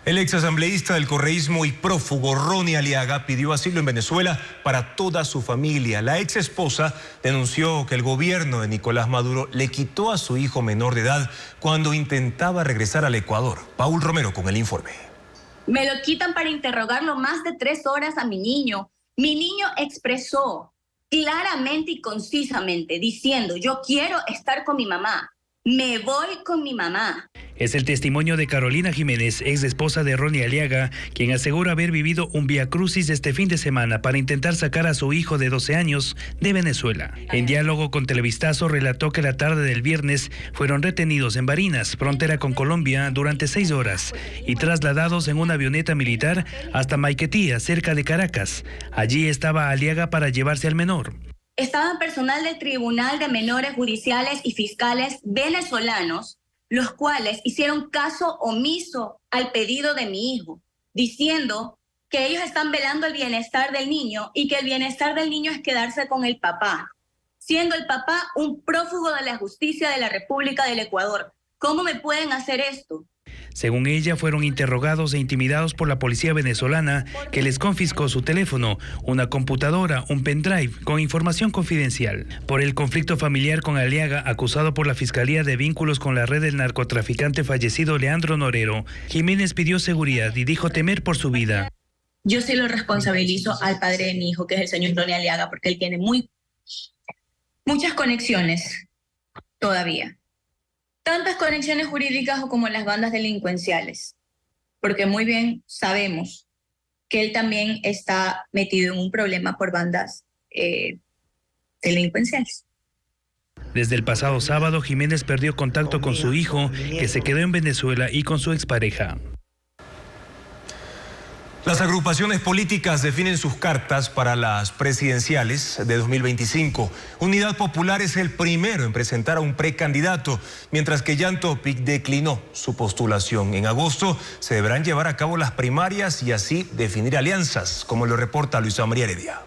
El exasambleísta del correísmo y prófugo Ronnie Aliaga pidió asilo en Venezuela para toda su familia. La ex esposa denunció que el gobierno de Nicolás Maduro le quitó a su hijo menor de edad cuando intentaba regresar al Ecuador. Paul Romero con el informe. Me lo quitan para interrogarlo más de 3 horas a mi niño. Mi niño expresó claramente y concisamente diciendo: yo quiero estar con mi mamá. Me voy con mi mamá. Es el testimonio de Carolina Jiménez, ex esposa de Ronnie Aliaga, quien asegura haber vivido un viacrucis este fin de semana para intentar sacar a su hijo de 12 años de Venezuela. En diálogo con Televistazo relató que la tarde del viernes fueron retenidos en Barinas, frontera con Colombia, durante 6 horas y trasladados en una avioneta militar hasta Maiquetía, cerca de Caracas. Allí estaba Aliaga para llevarse al menor. Estaba personal del Tribunal de Menores Judiciales y fiscales venezolanos, los cuales hicieron caso omiso al pedido de mi hijo, diciendo que ellos están velando el bienestar del niño y que el bienestar del niño es quedarse con el papá, siendo el papá un prófugo de la justicia de la República del Ecuador. ¿Cómo me pueden hacer esto? Según ella, fueron interrogados e intimidados por la policía venezolana, que les confiscó su teléfono, una computadora, un pendrive con información confidencial. Por el conflicto familiar con Aliaga, acusado por la Fiscalía de vínculos con la red del narcotraficante fallecido Leandro Norero, Jiménez pidió seguridad y dijo temer por su vida. Yo sí lo responsabilizo al padre de mi hijo, que es el señor Ronnie Aliaga, porque él tiene muchas conexiones todavía. Tantas conexiones jurídicas como las bandas delincuenciales, porque muy bien sabemos que él también está metido en un problema por bandas delincuenciales. Desde el pasado sábado, Jiménez perdió contacto con su hijo, que se quedó en Venezuela, y con su expareja. Las agrupaciones políticas definen sus cartas para las presidenciales de 2025. Unidad Popular es el primero en presentar a un precandidato, mientras que Jan Topic declinó su postulación. En agosto se deberán llevar a cabo las primarias y así definir alianzas, como lo reporta Luisa María Heredia.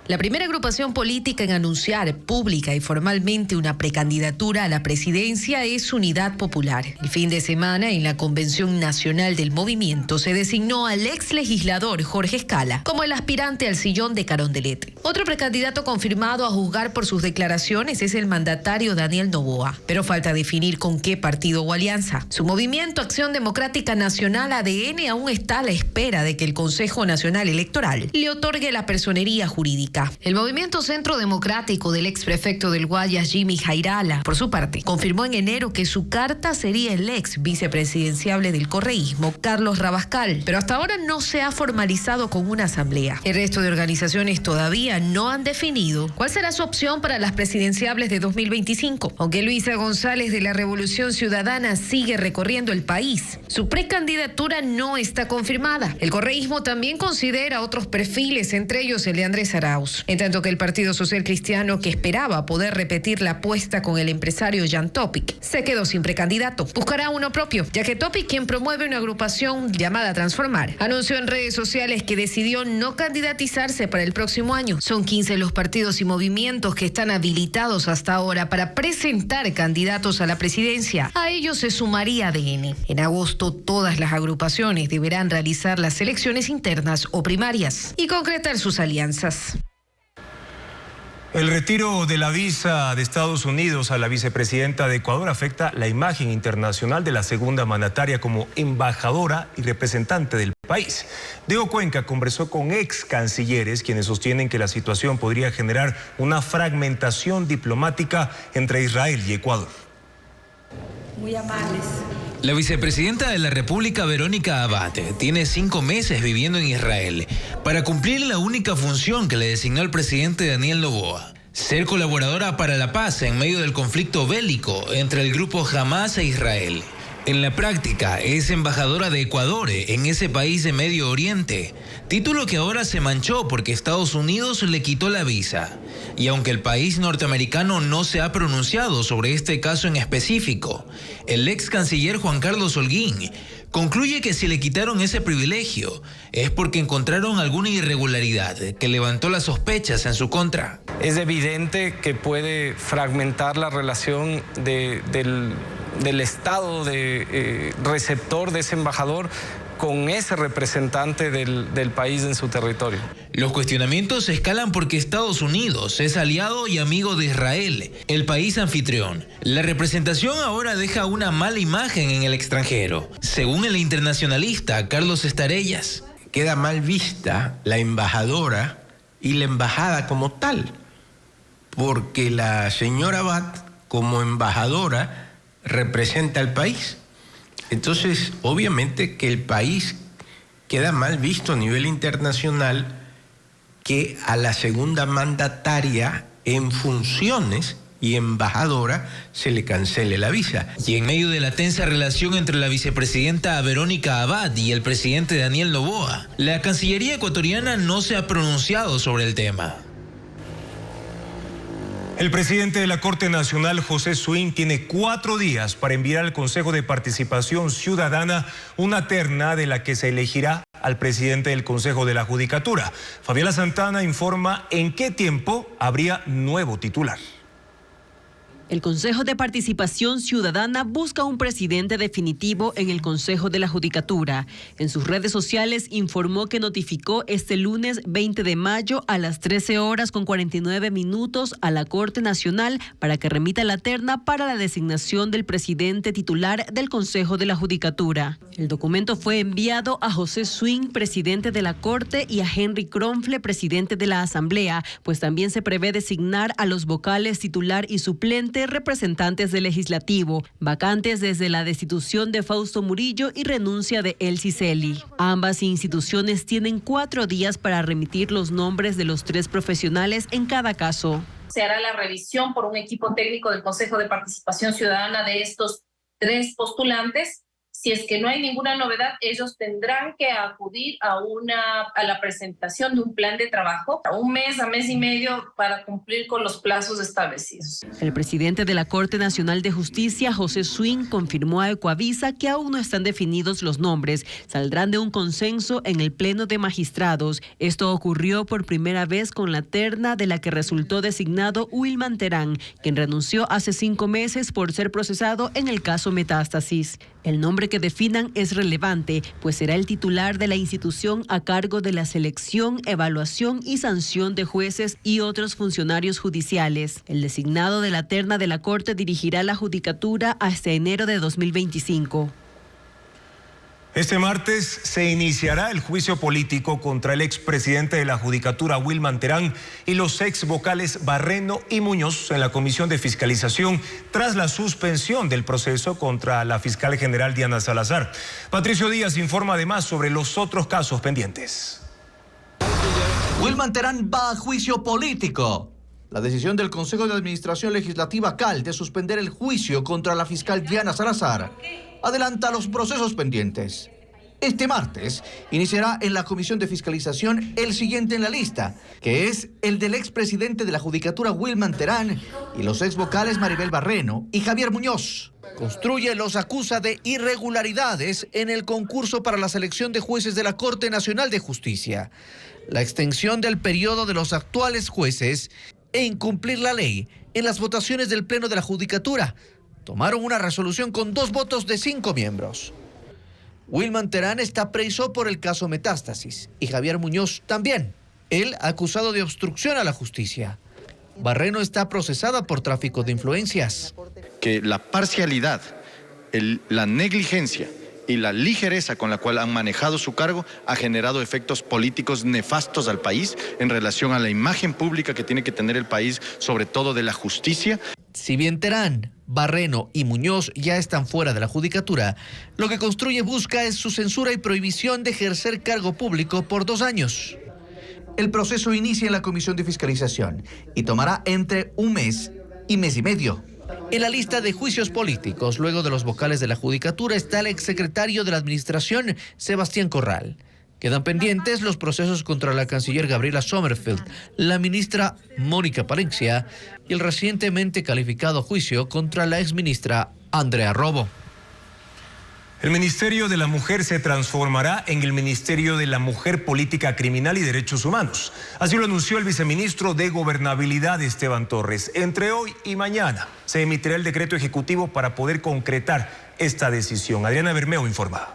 La primera agrupación política en anunciar pública y formalmente una precandidatura a la presidencia es Unidad Popular. El fin de semana, en la Convención Nacional del Movimiento, se designó al ex legislador Jorge Escala como el aspirante al sillón de Carondelet. Otro precandidato confirmado, a juzgar por sus declaraciones, es el mandatario Daniel Noboa, pero falta definir con qué partido o alianza. Su movimiento Acción Democrática Nacional, ADN, aún está a la espera de que el Consejo Nacional Electoral le otorgue la personería jurídica. El movimiento Centro Democrático del ex prefecto del Guayas, Jimmy Jairala, por su parte, confirmó en enero que su carta sería el ex vicepresidenciable del correísmo, Carlos Rabascal, pero hasta ahora no se ha formalizado con una asamblea. El resto de organizaciones todavía no han definido cuál será su opción para las presidenciables de 2025. Aunque Luisa González de la Revolución Ciudadana sigue recorriendo el país, su precandidatura no está confirmada. El correísmo también considera otros perfiles, entre ellos el de Andrés Arauz. En tanto que el Partido Social Cristiano, que esperaba poder repetir la apuesta con el empresario Jan Topic, se quedó sin precandidato. Buscará uno propio, ya que Topic, quien promueve una agrupación llamada Transformar, anunció en redes sociales que decidió no candidatizarse para el próximo año. Son 15 los partidos y movimientos que están habilitados hasta ahora para presentar candidatos a la presidencia. A ellos se sumaría ADN. En agosto, todas las agrupaciones deberán realizar las elecciones internas o primarias y concretar sus alianzas. El retiro de la visa de Estados Unidos a la vicepresidenta de Ecuador afecta la imagen internacional de la segunda mandataria como embajadora y representante del país. Diego Cuenca conversó con ex cancilleres, quienes sostienen que la situación podría generar una fragmentación diplomática entre Israel y Ecuador. Muy amables. La vicepresidenta de la República, Verónica Abad, tiene 5 meses viviendo en Israel para cumplir la única función que le designó el presidente Daniel Noboa: ser colaboradora para la paz en medio del conflicto bélico entre el grupo Hamas e Israel. En la práctica, es embajadora de Ecuador en ese país de Medio Oriente, título que ahora se manchó porque Estados Unidos le quitó la visa. Y aunque el país norteamericano no se ha pronunciado sobre este caso en específico, el ex canciller Juan Carlos Holguín concluye que si le quitaron ese privilegio es porque encontraron alguna irregularidad que levantó las sospechas en su contra. Es evidente que puede fragmentar la relación del del estado de receptor de ese embajador con ese representante del país en su territorio. Los cuestionamientos escalan porque Estados Unidos es aliado y amigo de Israel, el país anfitrión. La representación ahora deja una mala imagen en el extranjero, según el internacionalista Carlos Estarellas. Queda mal vista la embajadora y la embajada como tal, porque la señora Abad, como embajadora, representa al país. Entonces, obviamente que el país queda mal visto a nivel internacional que a la segunda mandataria en funciones y embajadora se le cancele la visa. Y en medio de la tensa relación entre la vicepresidenta Verónica Abad y el presidente Daniel Noboa, la Cancillería ecuatoriana no se ha pronunciado sobre el tema. El presidente de la Corte Nacional, José Swing, tiene 4 días para enviar al Consejo de Participación Ciudadana una terna de la que se elegirá al presidente del Consejo de la Judicatura. Fabiola Santana informa en qué tiempo habría nuevo titular. El Consejo de Participación Ciudadana busca un presidente definitivo en el Consejo de la Judicatura. En sus redes sociales informó que notificó este lunes 20 de mayo a las 13:49 a la Corte Nacional para que remita la terna para la designación del presidente titular del Consejo de la Judicatura. El documento fue enviado a José Swing, presidente de la Corte, y a Henry Kronfle, presidente de la Asamblea, pues también se prevé designar a los vocales titular y suplente representantes del Legislativo, vacantes desde la destitución de Fausto Murillo y renuncia de Elsie Celi. Ambas instituciones tienen 4 días para remitir los nombres de los 3 profesionales en cada caso. Se hará la revisión por un equipo técnico del Consejo de Participación Ciudadana de estos 3 postulantes. Si es que no hay ninguna novedad, ellos tendrán que acudir a la presentación de un plan de trabajo a 1 mes, a 1 mes y medio para cumplir con los plazos establecidos. El presidente de la Corte Nacional de Justicia, José Swing, confirmó a Ecuavisa que aún no están definidos los nombres. Saldrán de un consenso en el Pleno de Magistrados. Esto ocurrió por primera vez con la terna de la que resultó designado Wilman Terán, quien renunció hace 5 meses por ser procesado en el caso Metástasis. El nombre que definan es relevante, pues será el titular de la institución a cargo de la selección, evaluación y sanción de jueces y otros funcionarios judiciales. El designado de la terna de la Corte dirigirá la judicatura hasta enero de 2025. Este martes se iniciará el juicio político contra el expresidente de la Judicatura, Wilman Terán, y los ex vocales Barreno y Muñoz en la Comisión de Fiscalización tras la suspensión del proceso contra la fiscal general Diana Salazar. Patricio Díaz informa además sobre los otros casos pendientes. Wilman Terán va a juicio político. La decisión del Consejo de Administración Legislativa CAL de suspender el juicio contra la fiscal Diana Salazar adelanta los procesos pendientes. Este martes iniciará en la Comisión de Fiscalización el siguiente en la lista, que es el del expresidente de la Judicatura Wilman Terán y los exvocales Maribel Barreno y Javier Muñoz. Construye los acusa de irregularidades en el concurso para la selección de jueces de la Corte Nacional de Justicia, la extensión del periodo de los actuales jueces e incumplir la ley en las votaciones del Pleno de la Judicatura. Tomaron una resolución con 2 votos de 5 miembros. Wilman Terán está preso por el caso Metástasis y Javier Muñoz también, él acusado de obstrucción a la justicia. Barreno está procesada por tráfico de influencias. Que la parcialidad, la negligencia y la ligereza con la cual han manejado su cargo ha generado efectos políticos nefastos al país en relación a la imagen pública que tiene que tener el país, sobre todo de la justicia. Si bien Terán, Barreno y Muñoz ya están fuera de la judicatura, lo que Construye busca es su censura y prohibición de ejercer cargo público por 2 años. El proceso inicia en la Comisión de Fiscalización y tomará entre 1 mes y mes y medio. En la lista de juicios políticos, luego de los vocales de la judicatura, está el exsecretario de la Administración, Sebastián Corral. Quedan pendientes los procesos contra la canciller Gabriela Sommerfeld, la ministra Mónica Palencia y el recientemente calificado juicio contra la exministra Andrea Robo. El Ministerio de la Mujer se transformará en el Ministerio de la Mujer, Política Criminal y Derechos Humanos. Así lo anunció el viceministro de Gobernabilidad, Esteban Torres. Entre hoy y mañana se emitirá el decreto ejecutivo para poder concretar esta decisión. Adriana Bermeo informa.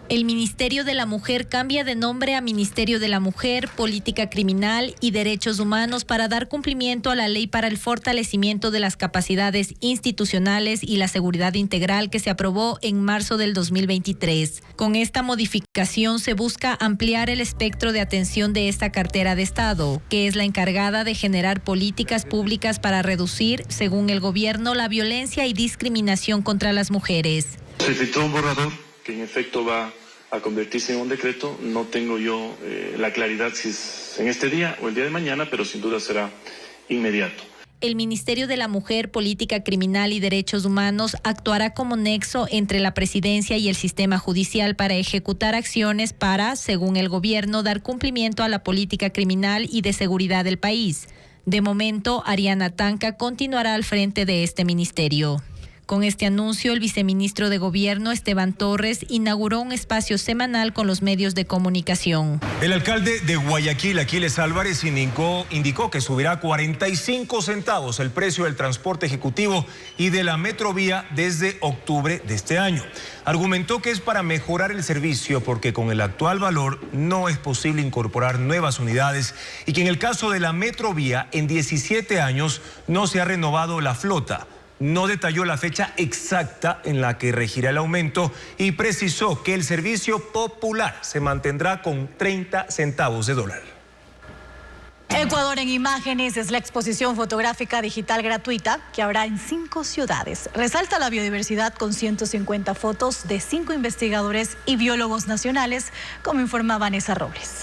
El Ministerio de la Mujer cambia de nombre a Ministerio de la Mujer, Política Criminal y Derechos Humanos para dar cumplimiento a la ley para el fortalecimiento de las capacidades institucionales y la seguridad integral que se aprobó en marzo del 2023. Con esta modificación se busca ampliar el espectro de atención de esta cartera de Estado, que es la encargada de generar políticas públicas para reducir, según el gobierno, la violencia y discriminación contra las mujeres. Se filtró un borrador que en efecto va a convertirse en un decreto. No tengo yo la claridad si es en este día o el día de mañana, pero sin duda será inmediato. El Ministerio de la Mujer, Política Criminal y Derechos Humanos actuará como nexo entre la presidencia y el sistema judicial para ejecutar acciones para, según el gobierno, dar cumplimiento a la política criminal y de seguridad del país. De momento, Ariana Tanca continuará al frente de este ministerio. Con este anuncio, el viceministro de Gobierno, Esteban Torres, inauguró un espacio semanal con los medios de comunicación. El alcalde de Guayaquil, Aquiles Álvarez, indicó que subirá 45 centavos el precio del transporte ejecutivo y de la Metrovía desde octubre de este año. Argumentó que es para mejorar el servicio porque con el actual valor no es posible incorporar nuevas unidades y que en el caso de la Metrovía, en 17 años no se ha renovado la flota. No detalló la fecha exacta en la que regirá el aumento y precisó que el servicio popular se mantendrá con 30 centavos de dólar. Ecuador en Imágenes es la exposición fotográfica digital gratuita que habrá en 5 ciudades. Resalta la biodiversidad con 150 fotos de 5 investigadores y biólogos nacionales, como informa Vanessa Robles.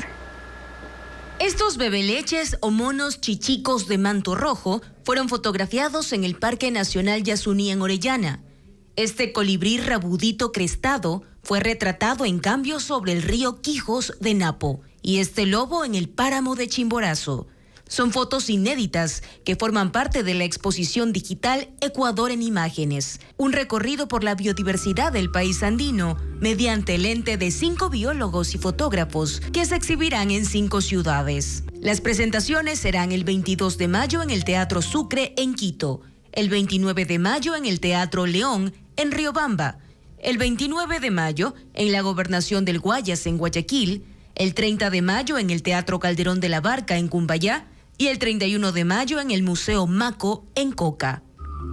Estos bebeleches o monos chichicos de manto rojo fueron fotografiados en el Parque Nacional Yasuní en Orellana. Este colibrí rabudito crestado fue retratado en cambio sobre el río Quijos de Napo y este lobo en el páramo de Chimborazo. Son fotos inéditas que forman parte de la exposición digital Ecuador en Imágenes, un recorrido por la biodiversidad del país andino mediante el ente de 5 biólogos y fotógrafos que se exhibirán en 5 ciudades. Las presentaciones serán el 22 de mayo en el Teatro Sucre en Quito, el 29 de mayo en el Teatro León en Riobamba, el 29 de mayo en la Gobernación del Guayas en Guayaquil, el 30 de mayo en el Teatro Calderón de la Barca en Cumbayá, y el 31 de mayo en el Museo Maco en Coca.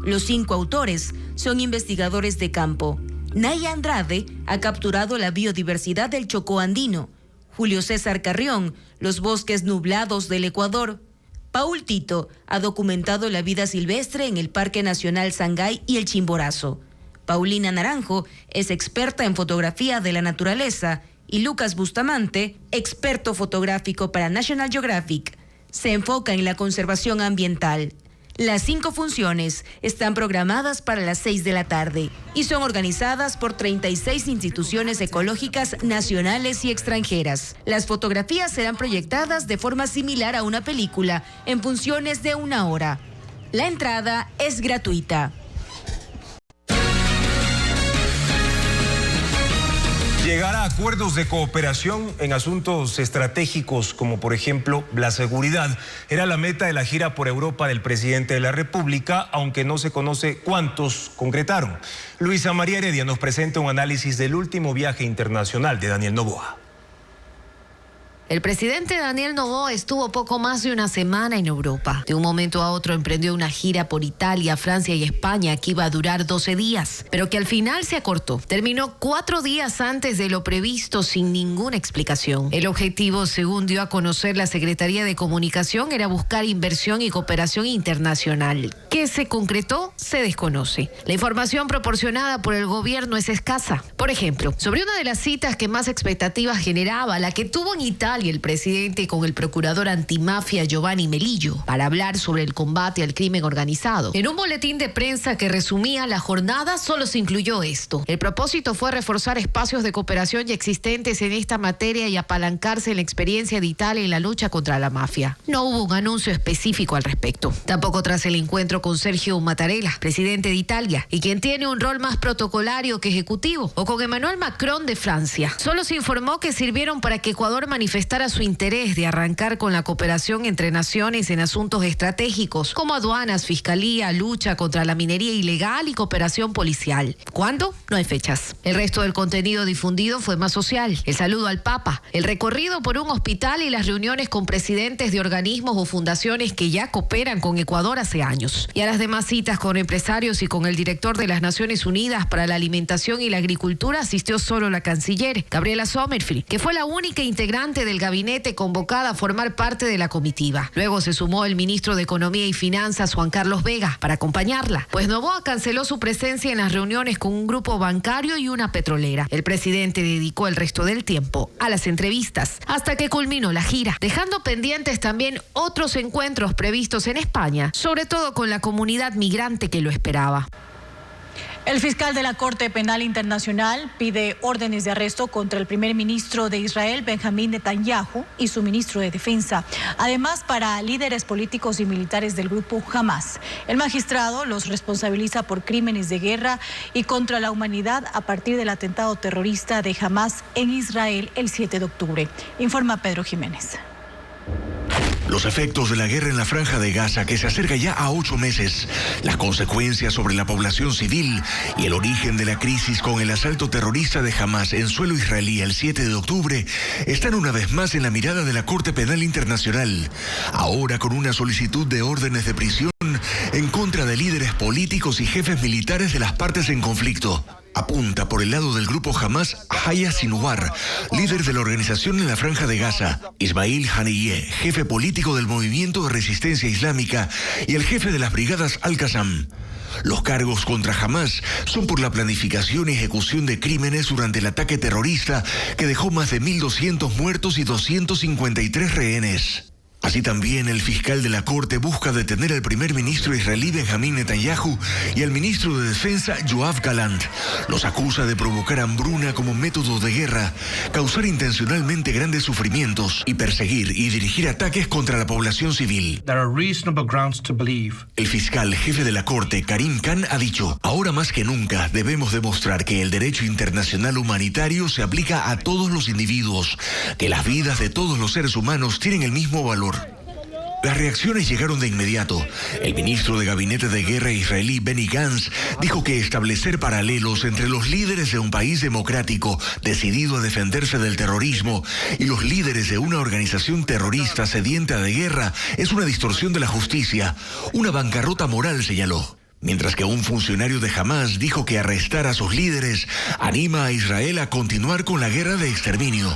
Los 5 autores son investigadores de campo. Naya Andrade ha capturado la biodiversidad del Chocó andino. Julio César Carrión, los bosques nublados del Ecuador. Paul Tito ha documentado la vida silvestre en el Parque Nacional Sangay y el Chimborazo. Paulina Naranjo es experta en fotografía de la naturaleza y Lucas Bustamante, experto fotográfico para National Geographic, se enfoca en la conservación ambiental. Las 5 funciones están programadas para las 6 de la tarde y son organizadas por 36 instituciones ecológicas nacionales y extranjeras. Las fotografías serán proyectadas de forma similar a una película en funciones de 1 hora. La entrada es gratuita. Llegar a acuerdos de cooperación en asuntos estratégicos como por ejemplo la seguridad era la meta de la gira por Europa del presidente de la República, aunque no se conoce cuántos concretaron. Luisa María Heredia nos presenta un análisis del último viaje internacional de Daniel Noboa. El presidente Daniel Noboa estuvo poco más de una semana en Europa. De un momento a otro emprendió una gira por Italia, Francia y España que iba a durar 12 días, pero que al final se acortó. Terminó 4 días antes de lo previsto sin ninguna explicación. El objetivo, según dio a conocer la Secretaría de Comunicación, era buscar inversión y cooperación internacional. ¿Qué se concretó? Se desconoce. La información proporcionada por el gobierno es escasa. Por ejemplo, sobre una de las citas que más expectativas generaba, la que tuvo en Italia y el presidente con el procurador antimafia Giovanni Melillo para hablar sobre el combate al crimen organizado. En un boletín de prensa que resumía la jornada solo se incluyó esto. El propósito fue reforzar espacios de cooperación ya existentes en esta materia y apalancarse en la experiencia de Italia en la lucha contra la mafia. No hubo un anuncio específico al respecto. Tampoco tras el encuentro con Sergio Mattarella, presidente de Italia, y quien tiene un rol más protocolario que ejecutivo, o con Emmanuel Macron de Francia. Solo se informó que sirvieron para que Ecuador manifestara su interés de arrancar con la cooperación entre naciones en asuntos estratégicos como aduanas, fiscalía, lucha contra la minería ilegal y cooperación policial. ¿Cuándo? No hay fechas. El resto del contenido difundido fue más social. El saludo al Papa, el recorrido por un hospital y las reuniones con presidentes de organismos o fundaciones que ya cooperan con Ecuador hace años. Y a las demás citas con empresarios y con el director de las Naciones Unidas para la Alimentación y la Agricultura asistió solo la canciller, Gabriela Sommerfeld, que fue la única integrante del gabinete convocada a formar parte de la comitiva. Luego se sumó el ministro de Economía y Finanzas, Juan Carlos Vega, para acompañarla, pues Noboa canceló su presencia en las reuniones con un grupo bancario y una petrolera. El presidente dedicó el resto del tiempo a las entrevistas, hasta que culminó la gira, dejando pendientes también otros encuentros previstos en España, sobre todo con la comunidad migrante que lo esperaba. El fiscal de la Corte Penal Internacional pide órdenes de arresto contra el primer ministro de Israel, Benjamín Netanyahu, y su ministro de Defensa. Además, para líderes políticos y militares del grupo Hamas. El magistrado los responsabiliza por crímenes de guerra y contra la humanidad a partir del atentado terrorista de Hamas en Israel el 7 de octubre. Informa Pedro Jiménez. Los efectos de la guerra en la Franja de Gaza, que se acerca ya a 8 meses, las consecuencias sobre la población civil y el origen de la crisis con el asalto terrorista de Hamas en suelo israelí el 7 de octubre, están una vez más en la mirada de la Corte Penal Internacional, ahora con una solicitud de órdenes de prisión en contra de líderes políticos y jefes militares de las partes en conflicto. Apunta por el lado del grupo Hamas Yahya Sinwar, líder de la organización en la Franja de Gaza, Ismail Haniyeh, jefe político del movimiento de resistencia islámica, y el jefe de las brigadas Al-Qassam. Los cargos contra Hamas son por la planificación y ejecución de crímenes durante el ataque terrorista que dejó más de 1.200 muertos y 253 rehenes. Así también el fiscal de la Corte busca detener al primer ministro israelí Benjamín Netanyahu y al ministro de Defensa Yoav Gallant. Los acusa de provocar hambruna como método de guerra, causar intencionalmente grandes sufrimientos y perseguir y dirigir ataques contra la población civil. El fiscal jefe de la Corte, Karim Khan, ha dicho: ahora más que nunca debemos demostrar que el derecho internacional humanitario se aplica a todos los individuos, que las vidas de todos los seres humanos tienen el mismo valor. Las reacciones llegaron de inmediato. El ministro de Gabinete de Guerra israelí, Benny Gantz, dijo que establecer paralelos entre los líderes de un país democrático decidido a defenderse del terrorismo y los líderes de una organización terrorista sedienta de guerra es una distorsión de la justicia, una bancarrota moral, señaló. Mientras que un funcionario de Hamas dijo que arrestar a sus líderes anima a Israel a continuar con la guerra de exterminio.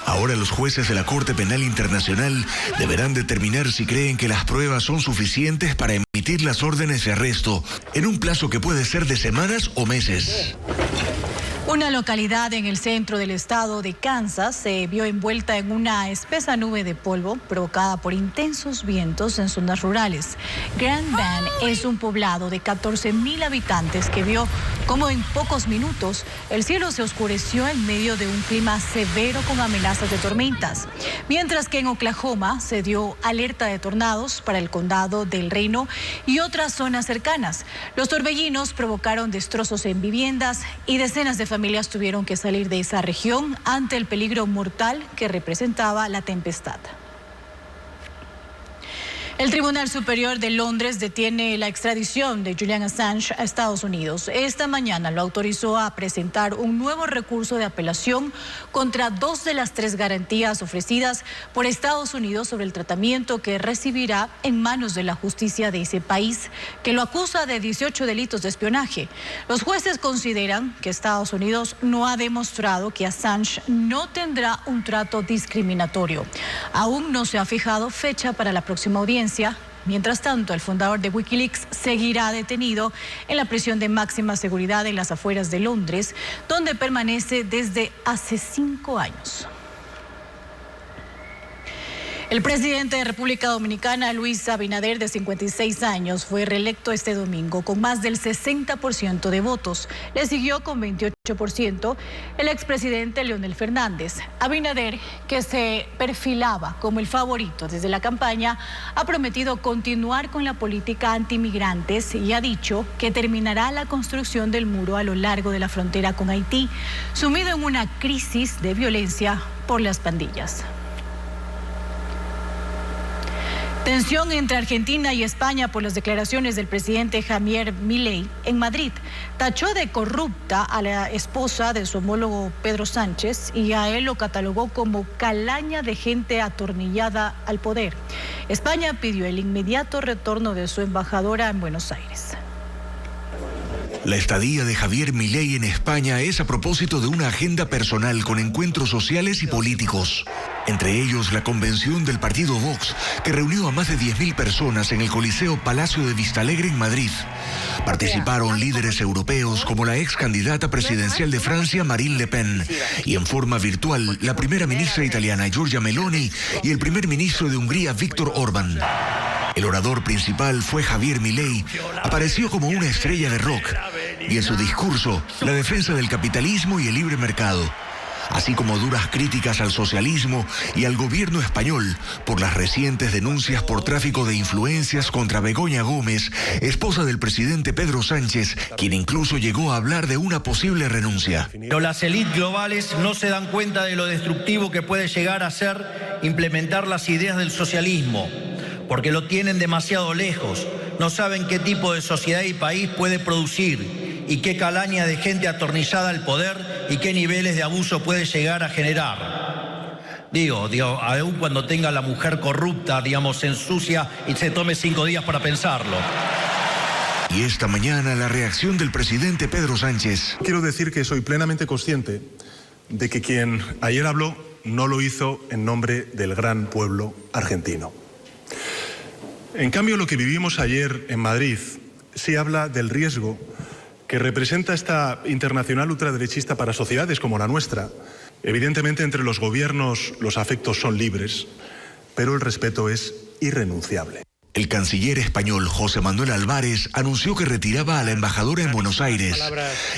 Ahora los jueces de la Corte Penal Internacional deberán determinar si creen que las pruebas son suficientes para emitir las órdenes de arresto en un plazo que puede ser de semanas o meses. Una localidad en el centro del estado de Kansas se vio envuelta en una espesa nube de polvo provocada por intensos vientos en zonas rurales. Grand Bend es un poblado de 14,000 habitantes que vio cómo en pocos minutos el cielo se oscureció en medio de un clima severo con amenazas de tormentas. Mientras que en Oklahoma se dio alerta de tornados para el condado del Reno y otras zonas cercanas. Los torbellinos provocaron destrozos en viviendas y decenas de familias tuvieron que salir de esa región ante el peligro mortal que representaba la tempestad. El Tribunal Superior de Londres detiene la extradición de Julian Assange a Estados Unidos. Esta mañana lo autorizó a presentar un nuevo recurso de apelación contra 2 de las 3 garantías ofrecidas por Estados Unidos sobre el tratamiento que recibirá en manos de la justicia de ese país, que lo acusa de 18 delitos de espionaje. Los jueces consideran que Estados Unidos no ha demostrado que Assange no tendrá un trato discriminatorio. Aún no se ha fijado fecha para la próxima audiencia. Mientras tanto, el fundador de Wikileaks seguirá detenido en la prisión de máxima seguridad en las afueras de Londres, donde permanece desde hace 5 años. El presidente de República Dominicana, Luis Abinader, de 56 años, fue reelecto este domingo con más del 60% de votos. Le siguió con 28% el expresidente Leonel Fernández. Abinader, que se perfilaba como el favorito desde la campaña, ha prometido continuar con la política antimigrantes y ha dicho que terminará la construcción del muro a lo largo de la frontera con Haití, sumido en una crisis de violencia por las pandillas. Tensión entre Argentina y España por las declaraciones del presidente Javier Milei en Madrid. Tachó de corrupta a la esposa de su homólogo Pedro Sánchez y a él lo catalogó como calaña de gente atornillada al poder. España pidió el inmediato retorno de su embajadora en Buenos Aires. La estadía de Javier Milei en España es a propósito de una agenda personal con encuentros sociales y políticos. Entre ellos, la convención del partido Vox, que reunió a más de 10.000 personas en el Coliseo Palacio de Vistalegre en Madrid. Participaron líderes europeos como la ex candidata presidencial de Francia, Marine Le Pen, y en forma virtual, la primera ministra italiana, Giorgia Meloni, y el primer ministro de Hungría, Viktor Orbán. El orador principal fue Javier Milei. Apareció como una estrella de rock y en su discurso, la defensa del capitalismo y el libre mercado, así como duras críticas al socialismo y al gobierno español por las recientes denuncias por tráfico de influencias contra Begoña Gómez, esposa del presidente Pedro Sánchez, quien incluso llegó a hablar de una posible renuncia. Pero las élites globales no se dan cuenta de lo destructivo que puede llegar a ser implementar las ideas del socialismo, porque lo tienen demasiado lejos, no saben qué tipo de sociedad y país puede producir y qué calaña de gente atornillada al poder y qué niveles de abuso puede llegar a generar. Digo, aún cuando tenga la mujer corrupta, se ensucia y se tome 5 días para pensarlo. Y esta mañana la reacción del presidente Pedro Sánchez. Quiero decir que soy plenamente consciente de que quien ayer habló no lo hizo en nombre del gran pueblo argentino. En cambio, lo que vivimos ayer en Madrid sí habla del riesgo que representa esta internacional ultraderechista para sociedades como la nuestra. Evidentemente, entre los gobiernos los afectos son libres, pero el respeto es irrenunciable. El canciller español José Manuel Álvarez anunció que retiraba a la embajadora en Buenos Aires.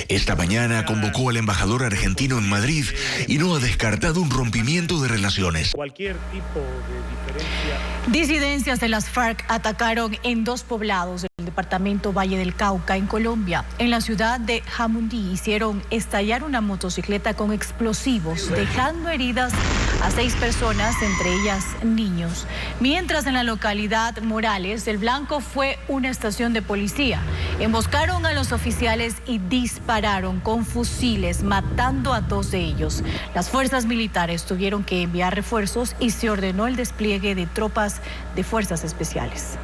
Esta mañana convocó al embajador argentino en Madrid y no ha descartado un rompimiento de relaciones. Cualquier tipo de diferencia. Disidencias de las FARC atacaron en 2 poblados del departamento Valle del Cauca, en Colombia. En la ciudad de Jamundí hicieron estallar una motocicleta con explosivos, dejando heridas a 6 personas, entre ellas niños. Mientras en la localidad Morales, el blanco fue una estación de policía. Emboscaron a los oficiales y dispararon con fusiles, matando a 2 de ellos. Las fuerzas militares tuvieron que enviar refuerzos y se ordenó el despliegue de tropas de fuerzas especiales.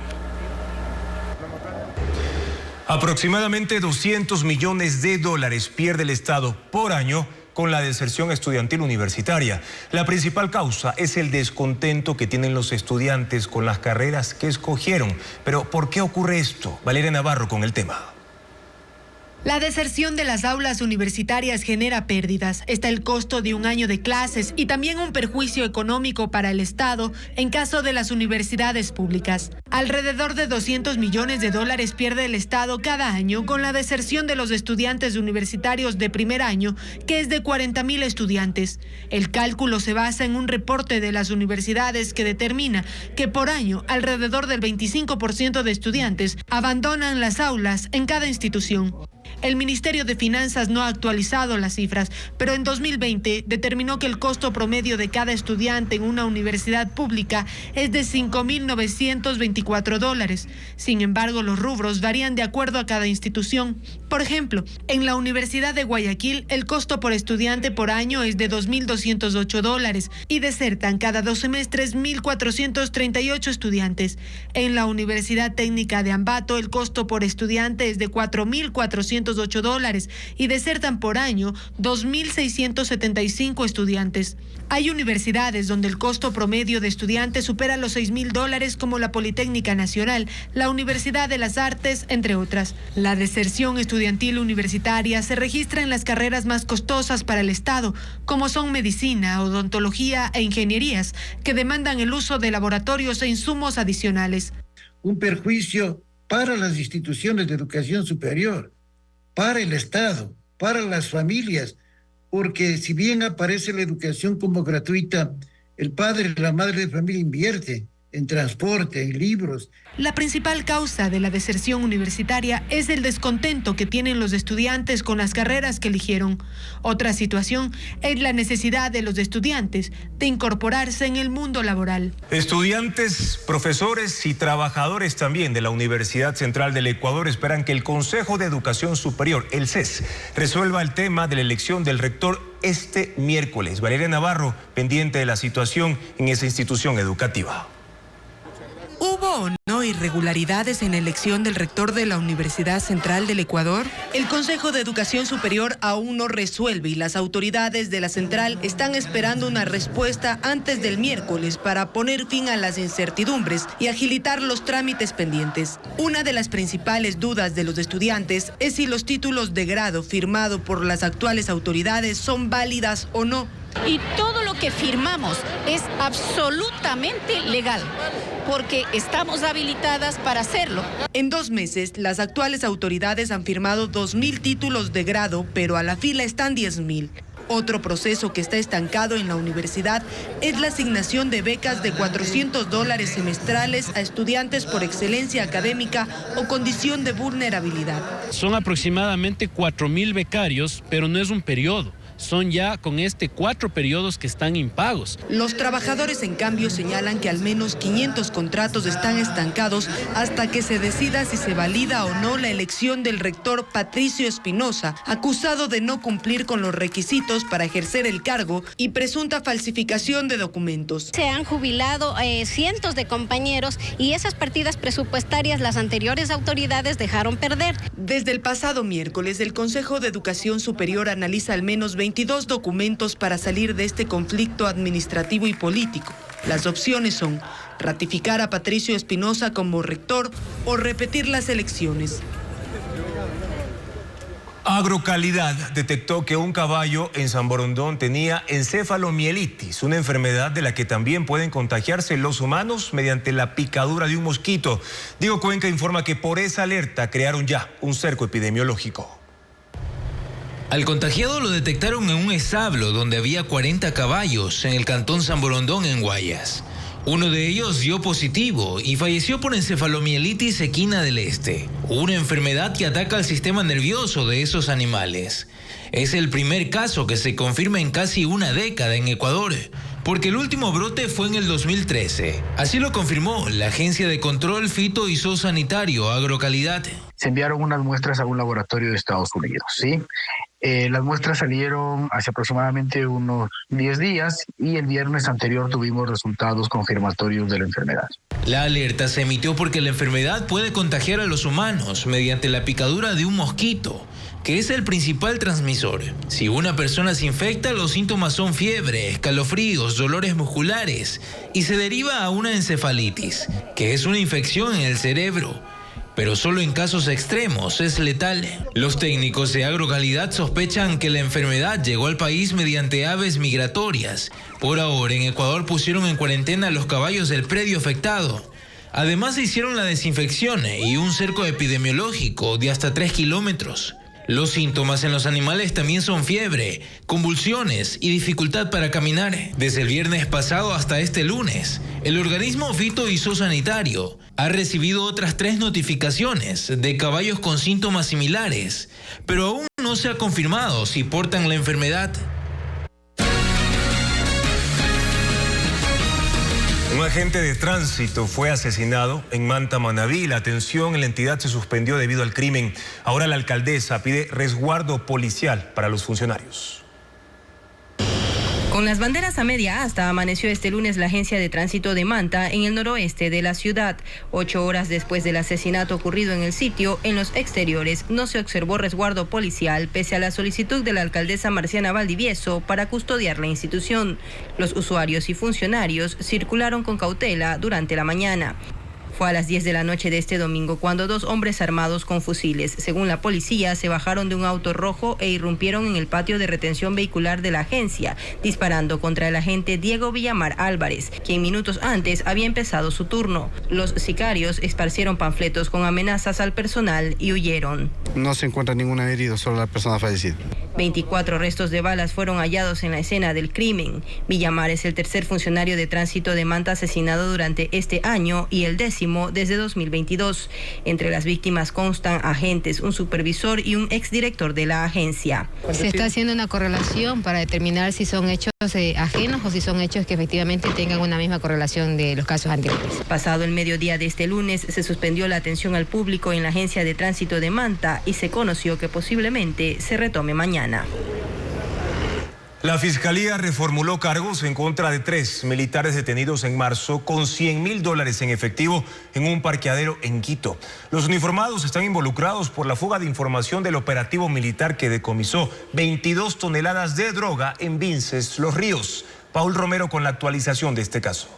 Aproximadamente $200 millones pierde el Estado por año con la deserción estudiantil universitaria. La principal causa es el descontento que tienen los estudiantes con las carreras que escogieron. Pero ¿por qué ocurre esto? Valeria Navarro con el tema. La deserción de las aulas universitarias genera pérdidas. Está el costo de un año de clases y también un perjuicio económico para el Estado en caso de las universidades públicas. Alrededor de $200 millones pierde el Estado cada año con la deserción de los estudiantes universitarios de primer año, que es de 40.000 estudiantes. El cálculo se basa en un reporte de las universidades que determina que por año alrededor del 25% de estudiantes abandonan las aulas en cada institución. El Ministerio de Finanzas no ha actualizado las cifras, pero en 2020 determinó que el costo promedio de cada estudiante en una universidad pública es de $5.924. Sin embargo, los rubros varían de acuerdo a cada institución. Por ejemplo, en la Universidad de Guayaquil, el costo por estudiante por año es de $2.208 y desertan cada 2 semestres 1.438 estudiantes. En la Universidad Técnica de Ambato, el costo por estudiante es de $4.400 $208 y desertan por año 2.675 estudiantes. Hay universidades donde el costo promedio de estudiantes supera los $6.000, como la Politécnica Nacional, la Universidad de las Artes, entre otras. La deserción estudiantil universitaria se registra en las carreras más costosas para el Estado, como son medicina, odontología e ingenierías, que demandan el uso de laboratorios e insumos adicionales. Un perjuicio para las instituciones de educación superior, para el Estado, para las familias, porque si bien aparece la educación como gratuita, el padre y la madre de familia invierte en transporte, en libros. La principal causa de la deserción universitaria es el descontento que tienen los estudiantes con las carreras que eligieron. Otra situación es la necesidad de los estudiantes de incorporarse en el mundo laboral. Estudiantes, profesores y trabajadores también de la Universidad Central del Ecuador esperan que el Consejo de Educación Superior, el CES, resuelva el tema de la elección del rector este miércoles. Valeria Navarro, pendiente de la situación en esa institución educativa. ¿Hubo o no irregularidades en la elección del rector de la Universidad Central del Ecuador? El Consejo de Educación Superior aún no resuelve y las autoridades de la central están esperando una respuesta antes del miércoles para poner fin a las incertidumbres y agilitar los trámites pendientes. Una de las principales dudas de los estudiantes es si los títulos de grado firmados por las actuales autoridades son válidas o no. Y todo lo que firmamos es absolutamente legal, porque estamos habilitadas para hacerlo. En 2 meses, las actuales autoridades han firmado 2.000 títulos de grado, pero a la fila están 10.000. Otro proceso que está estancado en la universidad es la asignación de becas de $400 semestrales a estudiantes por excelencia académica o condición de vulnerabilidad. Son aproximadamente 4.000 becarios, pero no es un periodo. Son ya con 4 periodos que están impagos. Los trabajadores, en cambio, señalan que al menos 500 contratos están estancados hasta que se decida si se valida o no la elección del rector Patricio Espinosa, acusado de no cumplir con los requisitos para ejercer el cargo y presunta falsificación de documentos. Se han jubilado cientos de compañeros y esas partidas presupuestarias las anteriores autoridades dejaron perder. Desde el pasado miércoles, el Consejo de Educación Superior analiza al menos 22 documentos para salir de este conflicto administrativo y político. Las opciones son ratificar a Patricio Espinosa como rector o repetir las elecciones. Agrocalidad detectó que un caballo en San Borondón tenía encefalomielitis, una enfermedad de la que también pueden contagiarse los humanos mediante la picadura de un mosquito. Diego Cuenca informa que por esa alerta crearon ya un cerco epidemiológico. Al contagiado lo detectaron en un establo donde había 40 caballos en el cantón San Borondón, en Guayas. Uno de ellos dio positivo y falleció por encefalomielitis equina del este, una enfermedad que ataca al sistema nervioso de esos animales. Es el primer caso que se confirma en casi una década en Ecuador, porque el último brote fue en el 2013. Así lo confirmó la Agencia de Control Fito y Zoosanitario Agrocalidad. Se enviaron unas muestras a un laboratorio de Estados Unidos, ¿sí? Las muestras salieron hace aproximadamente unos 10 días y el viernes anterior tuvimos resultados confirmatorios de la enfermedad. La alerta se emitió porque la enfermedad puede contagiar a los humanos mediante la picadura de un mosquito, que es el principal transmisor. Si una persona se infecta, los síntomas son fiebre, escalofríos, dolores musculares y se deriva a una encefalitis, que es una infección en el cerebro. Pero solo en casos extremos es letal. Los técnicos de Agrocalidad sospechan que la enfermedad llegó al país mediante aves migratorias. Por ahora, en Ecuador pusieron en cuarentena a los caballos del predio afectado. Además, se hicieron la desinfección y un cerco epidemiológico de hasta 3 kilómetros. Los síntomas en los animales también son fiebre, convulsiones y dificultad para caminar. Desde el viernes pasado hasta este lunes, el organismo Fito y Zoosanitario ha recibido otras 3 notificaciones de caballos con síntomas similares, pero aún no se ha confirmado si portan la enfermedad. Un agente de tránsito fue asesinado en Manta, Manabí. La atención en la entidad se suspendió debido al crimen. Ahora la alcaldesa pide resguardo policial para los funcionarios. Con las banderas a media asta amaneció este lunes la agencia de tránsito de Manta en el noroeste de la ciudad. 8 horas después del asesinato ocurrido en el sitio, en los exteriores no se observó resguardo policial pese a la solicitud de la alcaldesa Marciana Valdivieso para custodiar la institución. Los usuarios y funcionarios circularon con cautela durante la mañana. Fue a las 10 de la noche de este domingo cuando 2 hombres armados con fusiles, según la policía, se bajaron de un auto rojo e irrumpieron en el patio de retención vehicular de la agencia, disparando contra el agente Diego Villamar Álvarez, quien minutos antes había empezado su turno. Los sicarios esparcieron panfletos con amenazas al personal y huyeron. No se encuentra ningún herido, solo la persona fallecida. 24 restos de balas fueron hallados en la escena del crimen. Villamar es el tercer funcionario de tránsito de Manta asesinado durante este año y el 10º desde 2022. Entre las víctimas constan agentes, un supervisor y un exdirector de la agencia. Se está haciendo una correlación para determinar si son hechos ajenos o si son hechos que efectivamente tengan una misma correlación de los casos anteriores. Pasado el mediodía de este lunes se suspendió la atención al público en la agencia de tránsito de Manta y se conoció que posiblemente se retome mañana. La Fiscalía reformuló cargos en contra de 3 militares detenidos en marzo con $100.000 en efectivo en un parqueadero en Quito. Los uniformados están involucrados por la fuga de información del operativo militar que decomisó 22 toneladas de droga en Vinces, Los Ríos. Paul Romero con la actualización de este caso.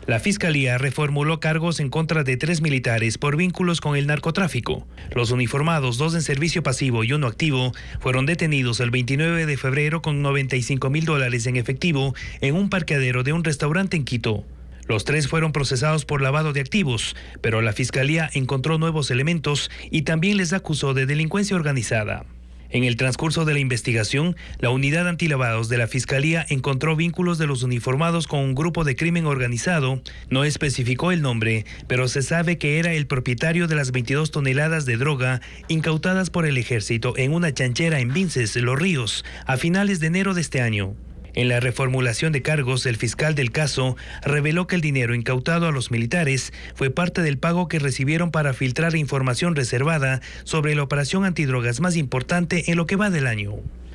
La Fiscalía reformuló cargos en contra de 3 militares por vínculos con el narcotráfico. Los uniformados, 2 en servicio pasivo y 1 activo, fueron detenidos el 29 de febrero con $95.000 en efectivo en un parqueadero de un restaurante en Quito. Los 3 fueron procesados por lavado de activos, pero la Fiscalía encontró nuevos elementos y también les acusó de delincuencia organizada. En el transcurso de la investigación, la unidad antilavados de la Fiscalía encontró vínculos de los uniformados con un grupo de crimen organizado. No especificó el nombre, pero se sabe que era el propietario de las 22 toneladas de droga incautadas por el ejército en una chanchera en Vinces, Los Ríos, a finales de enero de este año. En la reformulación de cargos, el fiscal del caso reveló que el dinero incautado a los militares fue parte del pago que recibieron para filtrar información reservada sobre la operación antidrogas más importante en lo que va del año.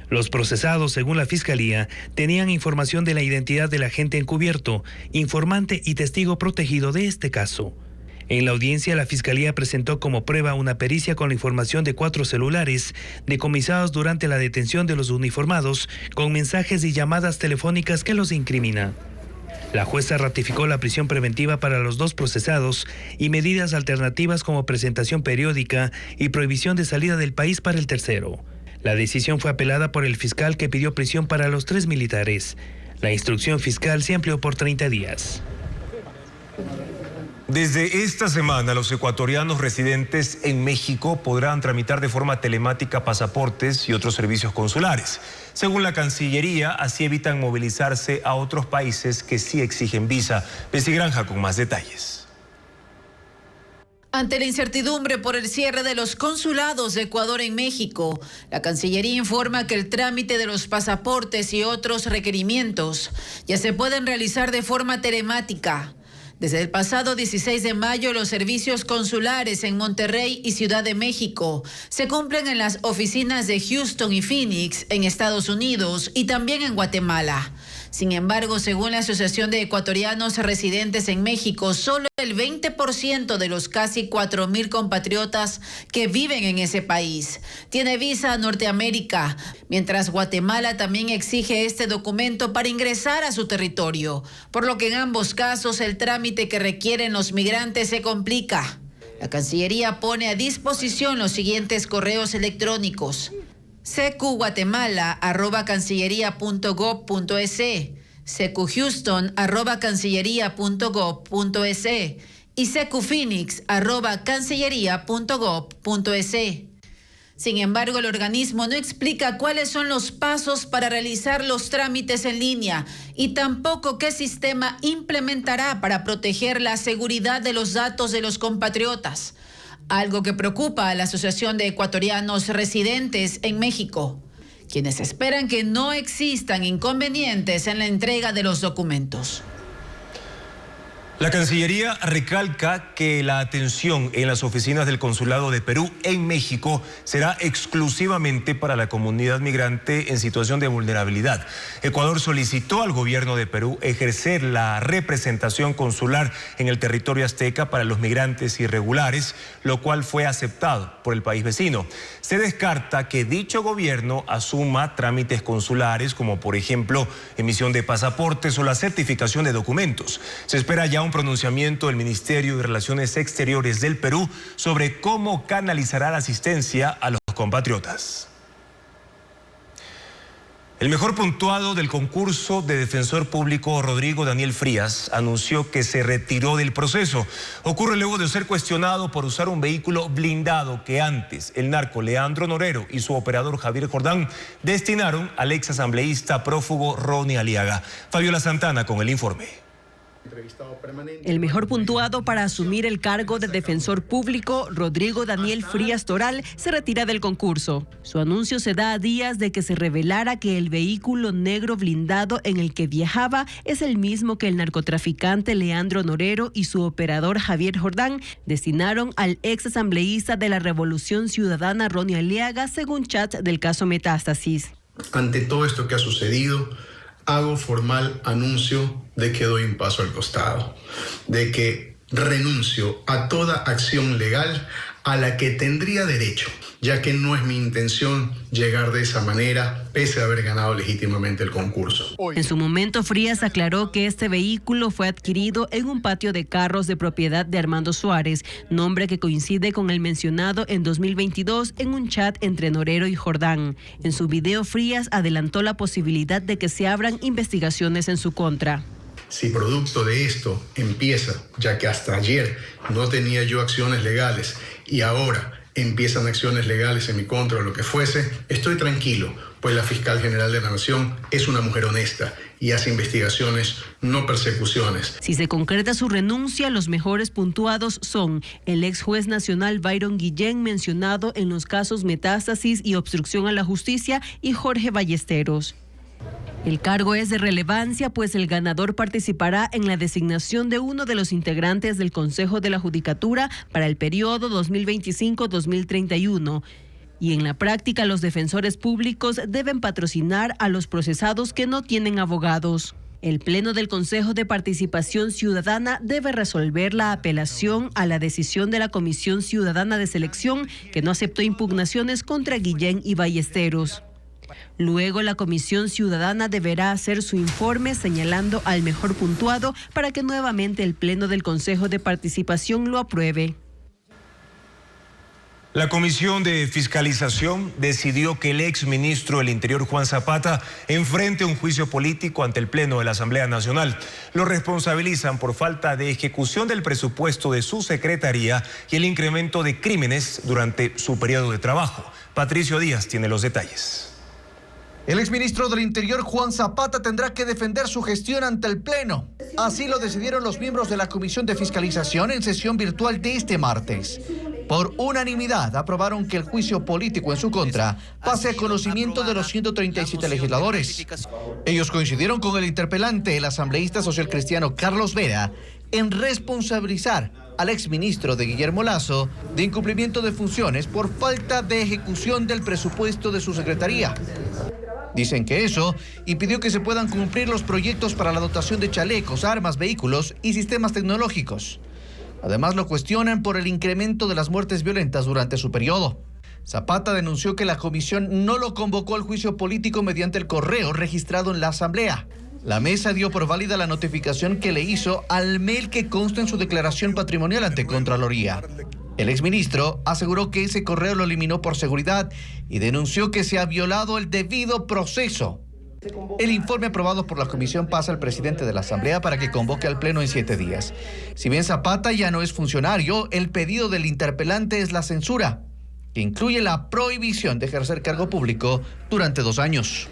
Los procesados, según la Fiscalía, tenían información de la identidad del agente encubierto, informante y testigo protegido de este caso. En la audiencia, la Fiscalía presentó como prueba una pericia con la información de 4 celulares decomisados durante la detención de los uniformados con mensajes y llamadas telefónicas que los incrimina. La jueza ratificó la prisión preventiva para los 2 procesados y medidas alternativas como presentación periódica y prohibición de salida del país para el tercero. La decisión fue apelada por el fiscal que pidió prisión para los 3 militares. La instrucción fiscal se amplió por 30 días. Desde esta semana, los ecuatorianos residentes en México podrán tramitar de forma telemática pasaportes y otros servicios consulares. Según la Cancillería, así evitan movilizarse a otros países que sí exigen visa. Bessie Granja con más detalles. Ante la incertidumbre por el cierre de los consulados de Ecuador en México, la Cancillería informa que el trámite de los pasaportes y otros requerimientos ya se pueden realizar de forma telemática. Desde el pasado 16 de mayo, los servicios consulares en Monterrey y Ciudad de México se cumplen en las oficinas de Houston y Phoenix en Estados Unidos y también en Guatemala. Sin embargo, según la Asociación de Ecuatorianos Residentes en México, solo el 20% de los casi 4.000 compatriotas que viven en ese país tiene visa a Norteamérica, mientras Guatemala también exige este documento para ingresar a su territorio, por lo que en ambos casos el trámite que requieren los migrantes se complica. La Cancillería pone a disposición los siguientes correos electrónicos: cqguatemala@cancilleria.gov.es, cqhouston@cancilleria.gov.es y cqphoenix@cancilleria.gov.es. Sin embargo, el organismo no explica cuáles son los pasos para realizar los trámites en línea y tampoco qué sistema implementará para proteger la seguridad de los datos de los compatriotas, algo que preocupa a la Asociación de Ecuatorianos Residentes en México, quienes esperan que no existan inconvenientes en la entrega de los documentos. La Cancillería recalca que la atención en las oficinas del Consulado de Perú en México será exclusivamente para la comunidad migrante en situación de vulnerabilidad. Ecuador solicitó al gobierno de Perú ejercer la representación consular en el territorio azteca para los migrantes irregulares, lo cual fue aceptado por el país vecino. Se descarta que dicho gobierno asuma trámites consulares como, por ejemplo, emisión de pasaportes o la certificación de documentos. Se espera ya un pronunciamiento del Ministerio de Relaciones Exteriores del Perú sobre cómo canalizará la asistencia a los compatriotas. El mejor puntuado del concurso de defensor público, Rodrigo Daniel Frías, anunció que se retiró del proceso. Ocurre luego de ser cuestionado por usar un vehículo blindado que antes el narco Leandro Norero y su operador Javier Jordán destinaron al exasambleísta prófugo Ronnie Aliaga. Fabiola Santana con el informe. El mejor puntuado para asumir el cargo de defensor público, Rodrigo Daniel Frías Toral, se retira del concurso. Su anuncio se da a días de que se revelara que el vehículo negro blindado en el que viajaba es el mismo que el narcotraficante Leandro Norero y su operador Javier Jordán destinaron al ex asambleísta de la Revolución Ciudadana Ronnie Aliaga, según chat del caso Metástasis. Ante todo esto que ha sucedido, hago formal anuncio de que doy un paso al costado, de que renuncio a toda acción legal a la que tendría derecho, ya que no es mi intención llegar de esa manera, pese a haber ganado legítimamente el concurso. En su momento, Frías aclaró que este vehículo fue adquirido en un patio de carros de propiedad de Armando Suárez, nombre que coincide con el mencionado en 2022 en un chat entre Norero y Jordán. En su video, Frías adelantó la posibilidad de que se abran investigaciones en su contra. Si producto de esto empieza, ya que hasta ayer no tenía yo acciones legales y ahora empiezan acciones legales en mi contra o lo que fuese, estoy tranquilo, pues la fiscal general de la Nación es una mujer honesta y hace investigaciones, no persecuciones. Si se concreta su renuncia, los mejores puntuados son el ex juez nacional Byron Guillén, mencionado en los casos Metástasis y obstrucción a la justicia, y Jorge Ballesteros. El cargo es de relevancia, pues el ganador participará en la designación de uno de los integrantes del Consejo de la Judicatura para el periodo 2025-2031. Y en la práctica, los defensores públicos deben patrocinar a los procesados que no tienen abogados. El Pleno del Consejo de Participación Ciudadana debe resolver la apelación a la decisión de la Comisión Ciudadana de Selección, que no aceptó impugnaciones contra Guillén y Ballesteros. Luego, la Comisión Ciudadana deberá hacer su informe señalando al mejor puntuado para que nuevamente el Pleno del Consejo de Participación lo apruebe. La Comisión de Fiscalización decidió que el exministro del Interior, Juan Zapata, enfrente un juicio político ante el Pleno de la Asamblea Nacional. Lo responsabilizan por falta de ejecución del presupuesto de su secretaría y el incremento de crímenes durante su periodo de trabajo. Patricio Díaz tiene los detalles. El exministro del Interior, Juan Zapata, tendrá que defender su gestión ante el Pleno. Así lo decidieron los miembros de la Comisión de Fiscalización en sesión virtual de este martes. Por unanimidad, aprobaron que el juicio político en su contra pase a conocimiento de los 137 legisladores. Ellos coincidieron con el interpelante, el asambleísta socialcristiano Carlos Vera, en responsabilizar al exministro de Guillermo Lasso de incumplimiento de funciones por falta de ejecución del presupuesto de su secretaría. Dicen que eso impidió que se puedan cumplir los proyectos para la dotación de chalecos, armas, vehículos y sistemas tecnológicos. Además, lo cuestionan por el incremento de las muertes violentas durante su periodo. Zapata denunció que la comisión no lo convocó al juicio político mediante el correo registrado en la Asamblea. La mesa dio por válida la notificación que le hizo al mail que consta en su declaración patrimonial ante Contraloría. El exministro aseguró que ese correo lo eliminó por seguridad y denunció que se ha violado el debido proceso. El informe aprobado por la comisión pasa al presidente de la Asamblea para que convoque al Pleno en 7 días. Si bien Zapata ya no es funcionario, el pedido del interpelante es la censura, que incluye la prohibición de ejercer cargo público durante 2 años.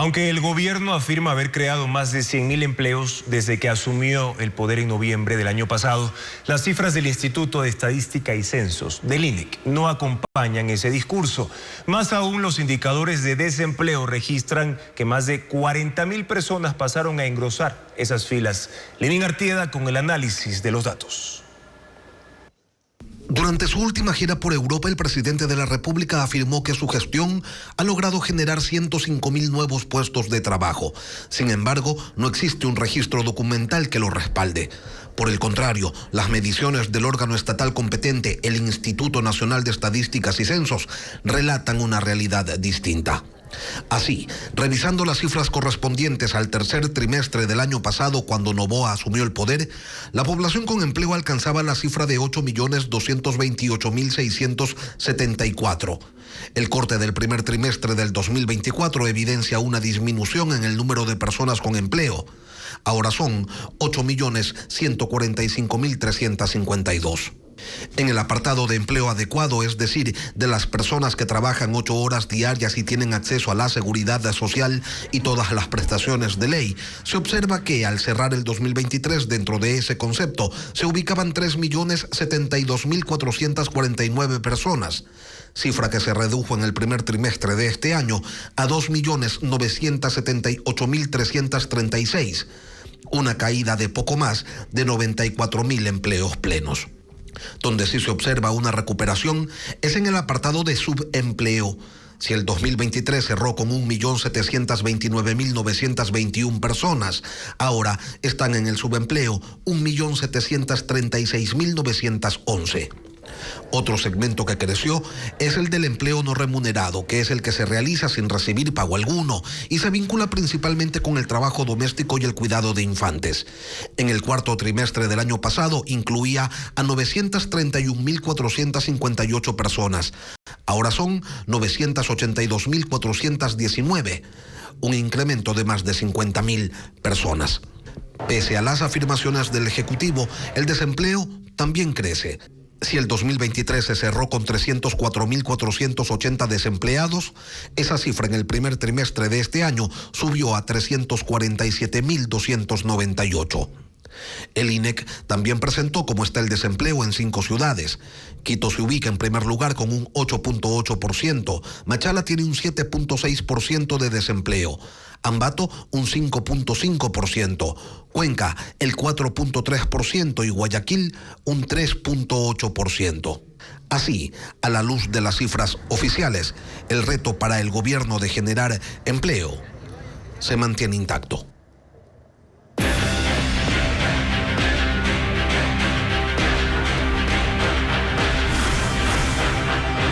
Aunque el gobierno afirma haber creado más de 100.000 empleos desde que asumió el poder en noviembre del año pasado, las cifras del Instituto de Estadística y Censos, del INEC, no acompañan ese discurso. Más aún, los indicadores de desempleo registran que más de 40.000 personas pasaron a engrosar esas filas. Lenín Artieda con el análisis de los datos. Durante su última gira por Europa, el presidente de la República afirmó que su gestión ha logrado generar 105.000 nuevos puestos de trabajo. Sin embargo, no existe un registro documental que lo respalde. Por el contrario, las mediciones del órgano estatal competente, el Instituto Nacional de Estadísticas y Censos, relatan una realidad distinta. Así, revisando las cifras correspondientes al tercer trimestre del año pasado, cuando Noboa asumió el poder, la población con empleo alcanzaba la cifra de 8.228.674. El corte del primer trimestre del 2024 evidencia una disminución en el número de personas con empleo. Ahora son 8.145.352. En el apartado de empleo adecuado, es decir, de las personas que trabajan 8 horas diarias y tienen acceso a la seguridad social y todas las prestaciones de ley, se observa que al cerrar el 2023 dentro de ese concepto se ubicaban 3.072.449 personas, cifra que se redujo en el primer trimestre de este año a 2.978.336, una caída de poco más de 94.000 empleos plenos. Donde sí se observa una recuperación es en el apartado de subempleo. Si el 2023 cerró con 1.729.921 personas, ahora están en el subempleo 1.736.911. Otro segmento que creció es el del empleo no remunerado, que es el que se realiza sin recibir pago alguno y se vincula principalmente con el trabajo doméstico y el cuidado de infantes. En el cuarto trimestre del año pasado incluía a 931.458 personas. Ahora son 982.419, un incremento de más de 50.000 personas. Pese a las afirmaciones del Ejecutivo, el desempleo también crece. Si el 2023 se cerró con 304.480 desempleados, esa cifra en el primer trimestre de este año subió a 347.298. El INEC también presentó cómo está el desempleo en 5 ciudades. Quito se ubica en primer lugar con un 8.8%, Machala tiene un 7.6% de desempleo, Ambato un 5.5%, Cuenca el 4.3% y Guayaquil un 3.8%. Así, a la luz de las cifras oficiales, el reto para el gobierno de generar empleo se mantiene intacto.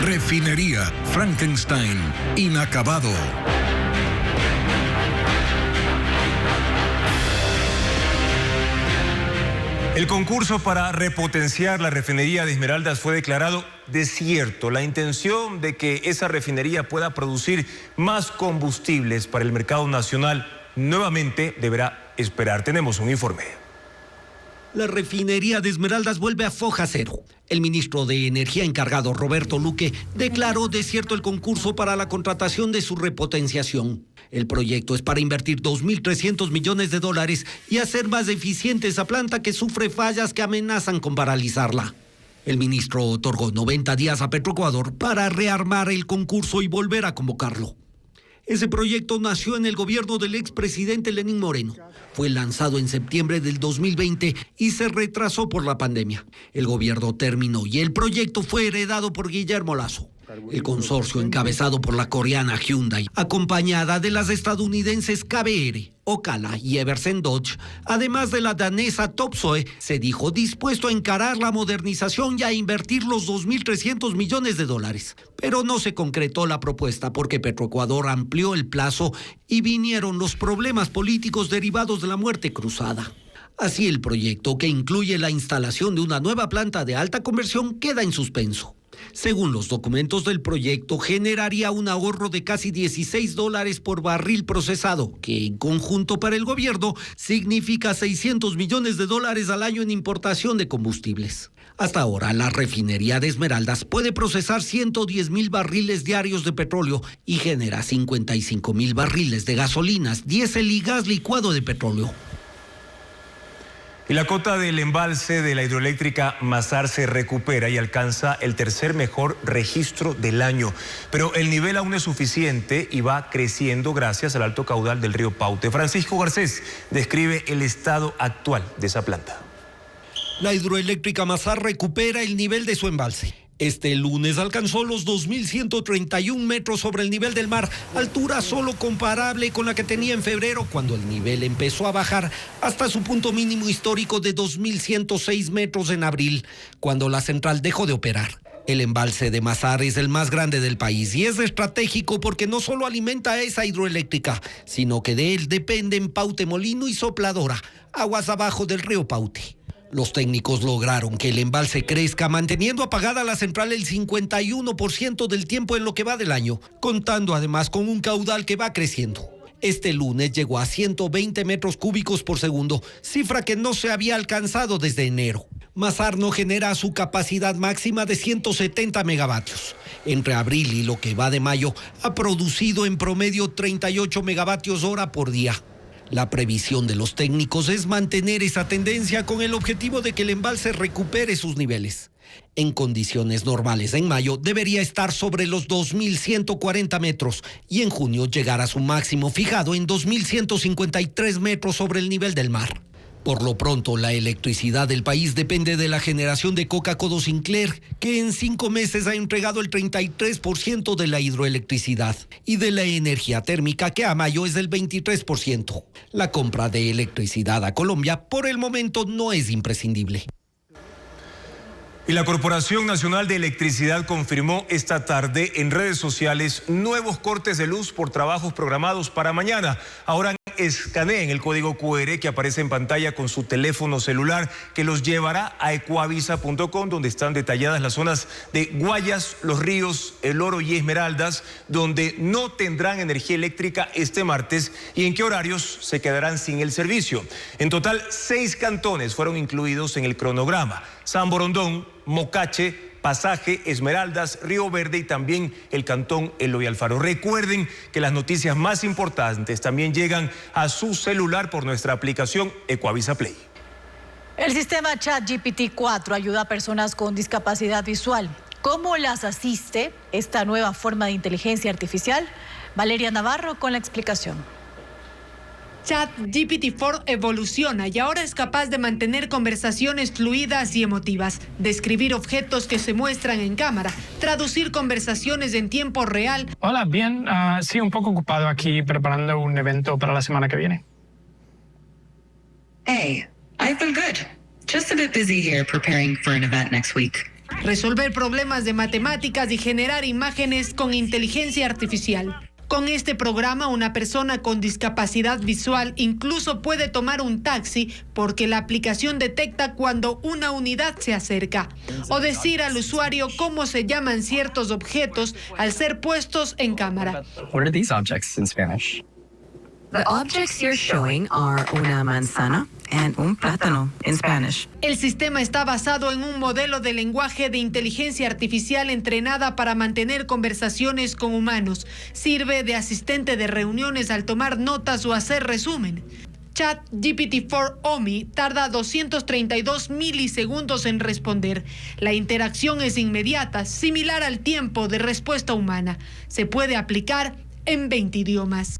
Refinería Frankenstein, inacabado. El concurso para repotenciar la refinería de Esmeraldas fue declarado desierto. La intención de que esa refinería pueda producir más combustibles para el mercado nacional nuevamente deberá esperar. Tenemos un informe. La refinería de Esmeraldas vuelve a foja cero. El ministro de Energía encargado, Roberto Luque, declaró desierto el concurso para la contratación de su repotenciación. El proyecto es para invertir 2.300 millones de dólares y hacer más eficiente esa planta que sufre fallas que amenazan con paralizarla. El ministro otorgó 90 días a Petroecuador para rearmar el concurso y volver a convocarlo. Ese proyecto nació en el gobierno del expresidente Lenín Moreno. Fue lanzado en septiembre del 2020 y se retrasó por la pandemia. El gobierno terminó y el proyecto fue heredado por Guillermo Lasso. El consorcio encabezado por la coreana Hyundai, acompañada de las estadounidenses KBR, Ocala y Eversen Dodge, además de la danesa Topsoe, se dijo dispuesto a encarar la modernización y a invertir los 2.300 millones de dólares. Pero no se concretó la propuesta porque Petroecuador amplió el plazo y vinieron los problemas políticos derivados de la muerte cruzada. Así el proyecto, que incluye la instalación de una nueva planta de alta conversión, queda en suspenso. Según los documentos del proyecto, generaría un ahorro de casi $16 por barril procesado, que en conjunto para el gobierno significa $600 millones al año en importación de combustibles. Hasta ahora, la refinería de Esmeraldas puede procesar 110,000 barriles diarios de petróleo y genera 55,000 barriles de gasolinas, diésel y gas licuado de petróleo. Y la cota del embalse de la hidroeléctrica Mazar se recupera y alcanza el tercer mejor registro del año. Pero el nivel aún no es suficiente y va creciendo gracias al alto caudal del río Paute. Francisco Garcés describe el estado actual de esa planta. La hidroeléctrica Mazar recupera el nivel de su embalse. Este lunes alcanzó los 2.131 metros sobre el nivel del mar, altura solo comparable con la que tenía en febrero, cuando el nivel empezó a bajar hasta su punto mínimo histórico de 2.106 metros en abril, cuando la central dejó de operar. El embalse de Mazar es el más grande del país y es estratégico porque no solo alimenta a esa hidroeléctrica, sino que de él dependen Paute Molino y Sopladora, aguas abajo del río Paute. Los técnicos lograron que el embalse crezca manteniendo apagada la central el 51% del tiempo en lo que va del año, contando además con un caudal que va creciendo. Este lunes llegó a 120 metros cúbicos por segundo, cifra que no se había alcanzado desde enero. Mazar no genera su capacidad máxima de 170 megavatios. Entre abril y lo que va de mayo ha producido en promedio 38 megavatios hora por día. La previsión de los técnicos es mantener esa tendencia con el objetivo de que el embalse recupere sus niveles. En condiciones normales, en mayo debería estar sobre los 2.140 metros y en junio llegar a su máximo fijado en 2.153 metros sobre el nivel del mar. Por lo pronto, la electricidad del país depende de la generación de Coca-Codo Sinclair, que en 5 meses ha entregado el 33% de la hidroelectricidad, y de la energía térmica, que a mayo es del 23%. La compra de electricidad a Colombia, por el momento, no es imprescindible. Y la Corporación Nacional de Electricidad confirmó esta tarde en redes sociales nuevos cortes de luz por trabajos programados para mañana. Ahora escaneen el código QR que aparece en pantalla con su teléfono celular, que los llevará a ecuavisa.com, donde están detalladas las zonas de Guayas, Los Ríos, El Oro y Esmeraldas, donde no tendrán energía eléctrica este martes y en qué horarios se quedarán sin el servicio. En total, 6 cantones fueron incluidos en el cronograma: San Borondón, Mocache, Pasaje, Esmeraldas, Río Verde y también el cantón Eloy Alfaro. Recuerden que las noticias más importantes también llegan a su celular por nuestra aplicación Ecuavisa Play. El sistema ChatGPT 4 ayuda a personas con discapacidad visual. ¿Cómo las asiste esta nueva forma de inteligencia artificial? Valeria Navarro con la explicación. ChatGPT-4 evoluciona y ahora es capaz de mantener conversaciones fluidas y emotivas, describir objetos que se muestran en cámara, traducir conversaciones en tiempo real. Hola, bien. Sí, un poco ocupado aquí preparando un evento para la semana que viene. Hey, I've been good. Just a bit busy here preparing for an event next week. Resolver problemas de matemáticas y generar imágenes con inteligencia artificial. Con este programa, una persona con discapacidad visual incluso puede tomar un taxi porque la aplicación detecta cuando una unidad se acerca, o decir al usuario cómo se llaman ciertos objetos al ser puestos en cámara. What are these objects in Spanish? The objects you're showing are una manzana and un plátano in Spanish. El sistema está basado en un modelo de lenguaje de inteligencia artificial entrenada para mantener conversaciones con humanos. Sirve de asistente de reuniones al tomar notas o hacer resumen. ChatGPT-4 OMI tarda 232 milisegundos en responder. La interacción es inmediata, similar al tiempo de respuesta humana. Se puede aplicar en 20 idiomas.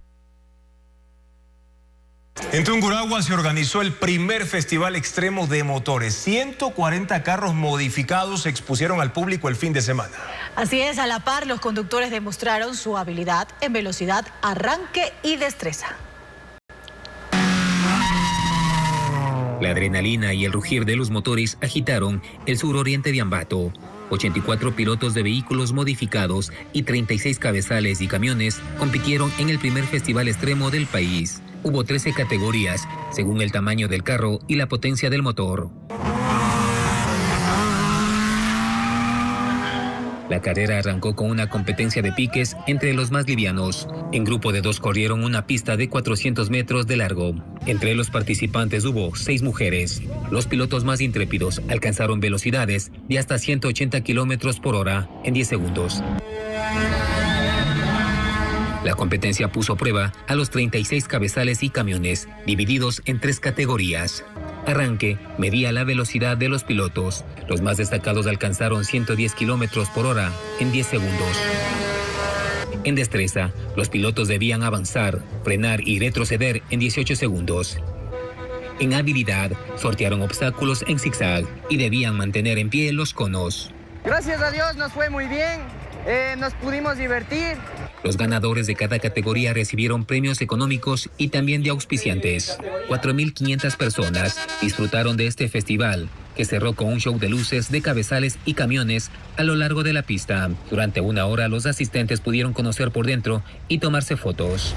En Tungurahua se organizó el primer festival extremo de motores. 140 carros modificados se expusieron al público el fin de semana. Así es, a la par los conductores demostraron su habilidad en velocidad, arranque y destreza. La adrenalina y el rugir de los motores agitaron el suroriente de Ambato. 84 pilotos de vehículos modificados y 36 cabezales y camiones compitieron en el primer festival extremo del país. Hubo 13 categorías, según el tamaño del carro y la potencia del motor. La carrera arrancó con una competencia de piques entre los más livianos. En grupo de 2 corrieron una pista de 400 metros de largo. Entre los participantes hubo 6 mujeres. Los pilotos más intrépidos alcanzaron velocidades de hasta 180 kilómetros por hora en 10 segundos. La competencia puso a prueba a los 36 cabezales y camiones, divididos en 3 categorías. Arranque medía la velocidad de los pilotos. Los más destacados alcanzaron 110 kilómetros por hora en 10 segundos. En destreza, los pilotos debían avanzar, frenar y retroceder en 18 segundos. En habilidad, sortearon obstáculos en zigzag y debían mantener en pie los conos. Gracias a Dios nos fue muy bien, nos pudimos divertir. Los ganadores de cada categoría recibieron premios económicos y también de auspiciantes. 4.500 personas disfrutaron de este festival, que cerró con un show de luces, de cabezales y camiones a lo largo de la pista. Durante 1 hora, los asistentes pudieron conocer por dentro y tomarse fotos.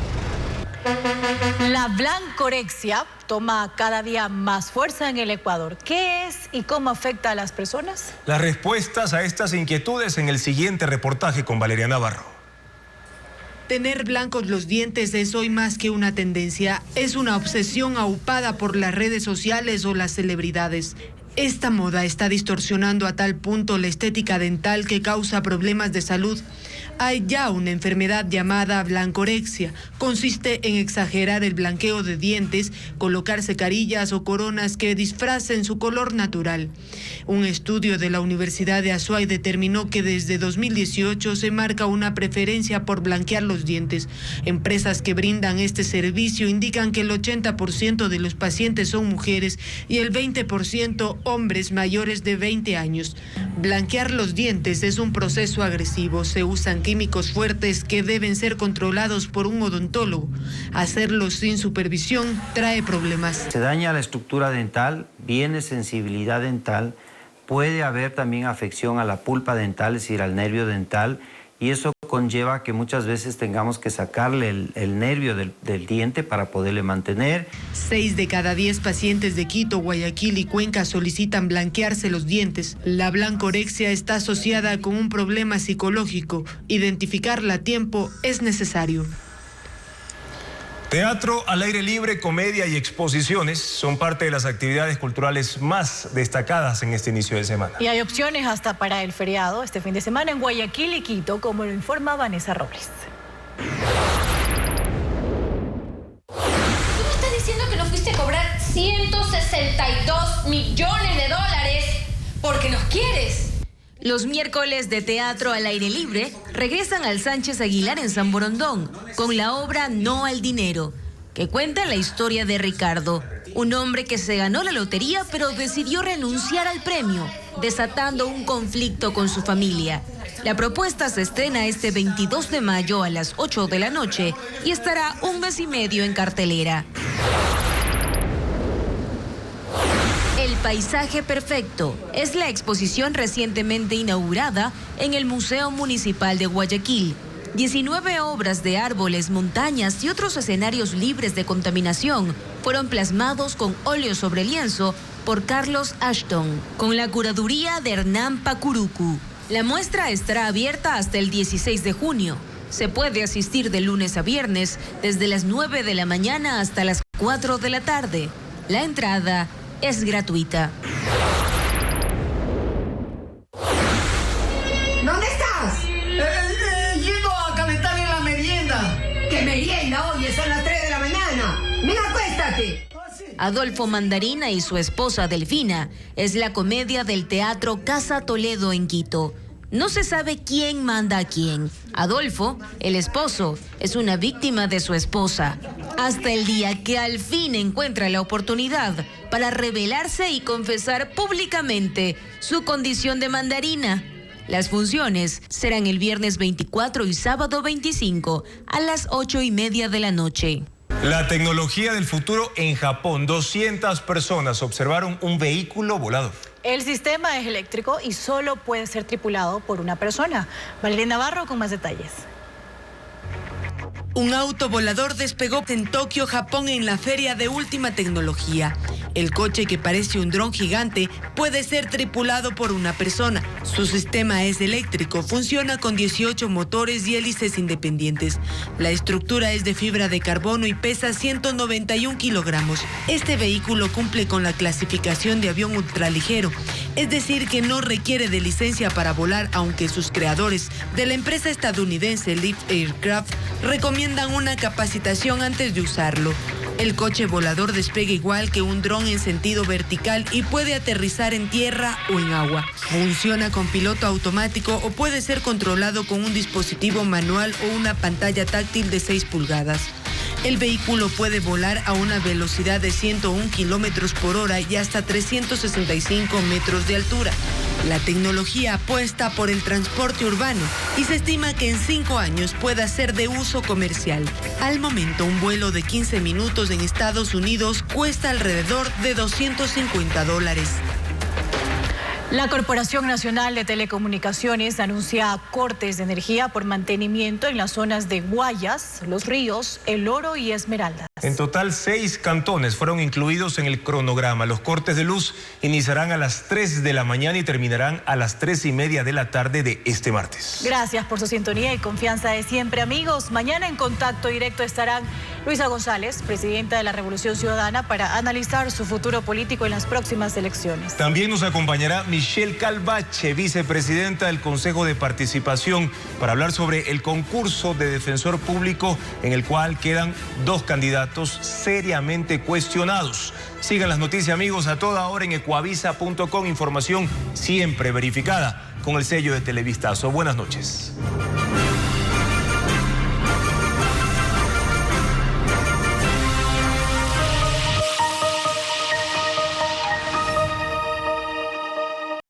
La blancorexia toma cada día más fuerza en el Ecuador. ¿Qué es y cómo afecta a las personas? Las respuestas a estas inquietudes en el siguiente reportaje con Valeria Navarro. Tener blancos los dientes es hoy más que una tendencia, es una obsesión aupada por las redes sociales o las celebridades. Esta moda está distorsionando a tal punto la estética dental que causa problemas de salud. Hay ya una enfermedad llamada blancorexia. Consiste en exagerar el blanqueo de dientes, colocarse carillas o coronas que disfracen su color natural. Un estudio de la Universidad de Azuay determinó que desde 2018 se marca una preferencia por blanquear los dientes. Empresas que brindan este servicio indican que el 80% de los pacientes son mujeres y el 20% hombres mayores de 20 años. Blanquear los dientes es un proceso agresivo. Se usan químicos fuertes que deben ser controlados por un odontólogo. Hacerlo sin supervisión trae problemas. Se daña la estructura dental, viene sensibilidad dental, puede haber también afección a la pulpa dental, es decir, al nervio dental, y eso conlleva que muchas veces tengamos que sacarle el nervio del diente para poderle mantener. 6 de cada 10 pacientes de Quito, Guayaquil y Cuenca solicitan blanquearse los dientes. La blancorexia está asociada con un problema psicológico. Identificarla a tiempo es necesario. Teatro al aire libre, comedia y exposiciones son parte de las actividades culturales más destacadas en este inicio de semana. Y hay opciones hasta para el feriado este fin de semana en Guayaquil y Quito, como lo informa Vanessa Robles. ¿Tú me estás diciendo que nos fuiste a cobrar 162 millones de dólares porque nos quieres? Los miércoles de teatro al aire libre regresan al Sánchez Aguilar en San Borondón con la obra No al Dinero, que cuenta la historia de Ricardo, un hombre que se ganó la lotería pero decidió renunciar al premio, desatando un conflicto con su familia. La propuesta se estrena este 22 de mayo a las 8 de la noche y estará 1 mes y medio en cartelera. El paisaje perfecto es la exposición recientemente inaugurada en el Museo Municipal de Guayaquil. 19 obras de árboles, montañas y otros escenarios libres de contaminación fueron plasmados con óleo sobre lienzo por Carlos Ashton, con la curaduría de Hernán Pacurucu. La muestra estará abierta hasta el 16 de junio. Se puede asistir de lunes a viernes desde las 9 de la mañana hasta las 4 de la tarde. La entrada es gratuita. ¿Dónde estás? Llego a calentarle la merienda. ¿Qué merienda? Oye, son las 3 de la mañana. Ven, acuéstate. Adolfo Mandarina y su esposa Delfina es la comedia del Teatro Casa Toledo en Quito. No se sabe quién manda a quién. Adolfo, el esposo, es una víctima de su esposa. Hasta el día que al fin encuentra la oportunidad para revelarse y confesar públicamente su condición de mandarina. Las funciones serán el viernes 24 y sábado 25 a las 8:30 de la noche. La tecnología del futuro en Japón. 200 personas observaron un vehículo volador. El sistema es eléctrico y solo puede ser tripulado por una persona. Valeria Navarro con más detalles. Un auto volador despegó en Tokio, Japón, en la feria de última tecnología. El coche, que parece un dron gigante, puede ser tripulado por una persona. Su sistema es eléctrico, funciona con 18 motores y hélices independientes. La estructura es de fibra de carbono y pesa 191 kilogramos. Este vehículo cumple con la clasificación de avión ultraligero, es decir, que no requiere de licencia para volar, aunque sus creadores de la empresa estadounidense Lift Aircraft recomiendan una capacitación antes de usarlo. El coche volador despega igual que un dron en sentido vertical y puede aterrizar en tierra o en agua. Funciona con piloto automático o puede ser controlado con un dispositivo manual o una pantalla táctil de 6 pulgadas. El vehículo puede volar a una velocidad de 101 kilómetros por hora y hasta 365 metros de altura. La tecnología apuesta por el transporte urbano y se estima que en 5 años pueda ser de uso comercial. Al momento, un vuelo de 15 minutos en Estados Unidos cuesta alrededor de $250. La Corporación Nacional de Telecomunicaciones anuncia cortes de energía por mantenimiento en las zonas de Guayas, Los Ríos, El Oro y Esmeraldas. En total, 6 cantones fueron incluidos en el cronograma. Los cortes de luz iniciarán a las 3 de la mañana y terminarán a las 3:30 de la tarde de este martes. Gracias por su sintonía y confianza de siempre, amigos. Mañana en contacto directo estarán Luisa González, presidenta de la Revolución Ciudadana, para analizar su futuro político en las próximas elecciones. También nos acompañará Michelle Calvache, vicepresidenta del Consejo de Participación, para hablar sobre el concurso de defensor público en el cual quedan 2 candidatos seriamente cuestionados. Sigan las noticias, amigos, a toda hora en ecuavisa.com. Información siempre verificada con el sello de Televistazo. Buenas noches.